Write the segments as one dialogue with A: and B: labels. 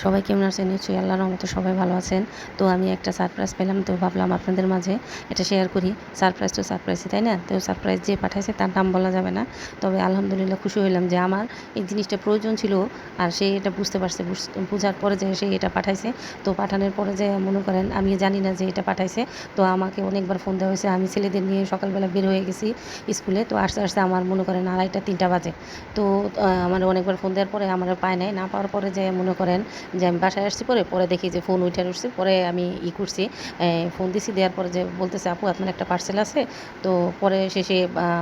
A: সবাই কেমন আছেন? নিশ্চয়ই আল্লাহর রহমতে সবাই ভালো আছেন। তো আমি একটা সারপ্রাইজ পেলাম, তো ভাবলাম আপনাদের মাঝে এটা শেয়ার করি। সারপ্রাইজ তো সারপ্রাইজই, তাই না? তো সারপ্রাইজ যে পাঠাইছে তার নাম বলা যাবে না। তবে আলহামদুলিল্লাহ খুশি হইলাম যে আমার এই জিনিসটা প্রয়োজন ছিল, আর সে এটা বুঝতে পারছে। বুঝার পরে যে সে এটা পাঠাইছে। তো পাঠানোর পরে যে মনে করেন আমি জানি না যে এটা পাঠাইছে। তো আমাকে অনেকবার ফোন দেওয়া হয়েছে। আমি ছেলেদের নিয়ে সকালবেলা বের হয়ে গেছি স্কুলে। তো আস্তে আমার মনে করেন 2:30-3টা বাজে। তো আমার অনেকবার ফোন দেওয়ার পরে আমার পায় নাই। না পাওয়ার পরে যে মনে করেন যে আমি বাসায় আসছি, পরে দেখি যে ফোন উইঠা উঠছে। পরে আমি করছি, ফোন দিছি, দেওয়ার পরে যে বলতেছে, আপু আপনার একটা পার্সেল আছে। তো পরে শেষে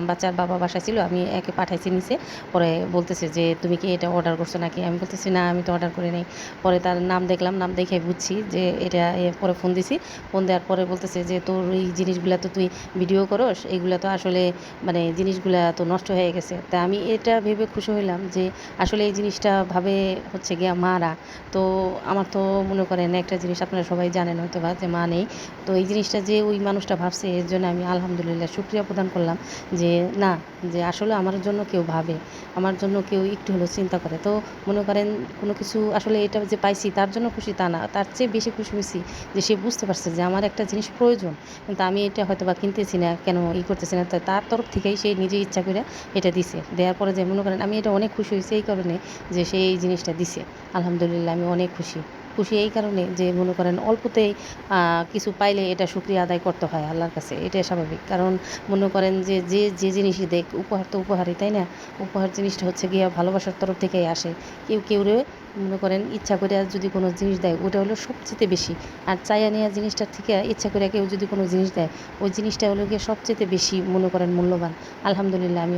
A: বাচ্চার বাবা বাসায় ছিল, আমি একে পাঠাইছি নিচে। পরে বলতেছে যে তুমি কি এটা অর্ডার করছো নাকি? আমি বলতেছি না, আমি তো অর্ডার করি নাই। পরে তার নাম দেখলাম, নাম দেখে বুঝছি যে এটা পরে ফোন দিছি। ফোন দেওয়ার পরে বলতেছে যে তোর এই জিনিসগুলা তো তুই ভিডিও করস, এইগুলা তো আসলে মানে জিনিসগুলা তো নষ্ট হয়ে গেছে। তা আমি এটা ভেবে খুশি হইলাম যে আসলে এই জিনিসটা ভাবে হচ্ছে গিয়া মারা। তো আমার তো মনে করেন একটা জিনিস আপনারা সবাই জানেন হয়তো বা, যে মা নেই। তো এই জিনিসটা যে ওই মানুষটা ভাবছে, এর জন্য আমি আলহামদুলিল্লাহ শুকরিয়া প্রদান করলাম যে না, যে আসলে আমার জন্য কেউ ভাবে, আমার জন্য কেউ একটু হলেও চিন্তা করে। তো মনে করেন কোনো কিছু আসলে এটা যে পাইছি তার জন্য খুশি তা না, তার চেয়ে বেশি খুশি হয়েছি যে সে বুঝতে পারছে যে আমার একটা জিনিস প্রয়োজন, কিন্তু আমি এটা হয়তো বা কিনতেছি না, কেন করতেছি না। তো তার তরফ থেকেই সে নিজে ইচ্ছা করে এটা দিছে। দেওয়ার পরে যে মনে করেন আমি এটা অনেক খুশি হয়েছি এই কারণে যে সে এই জিনিসটা দিছে। আলহামদুলিল্লাহ আমি অনেক খুশি। খুশি এই কারণে যে মনে করেন অল্পতেই কিছু পাইলে এটা শুকরিয়া আদায় করতে হয় আল্লাহর কাছে। এটাই স্বাভাবিক। কারণ মনে করেন যে জিনিসই দেখ, উপহার তো উপহারই, তাই না? উপহার জিনিসটা হচ্ছে গিয়ে ভালোবাসার তরফ থেকেই আসে। কেউরে মনে করেন ইচ্ছা করে যদি কোনো জিনিস দেয়, ওটা হলো সবচেয়ে বেশি। আর চাইয়া নেওয়া জিনিসটার থেকে ইচ্ছা করে কেউ যদি কোনো জিনিস দেয়, ওই জিনিসটা হলো গিয়ে সবচেয়ে বেশি মনে করেন মূল্যবান। আলহামদুলিল্লাহ আমি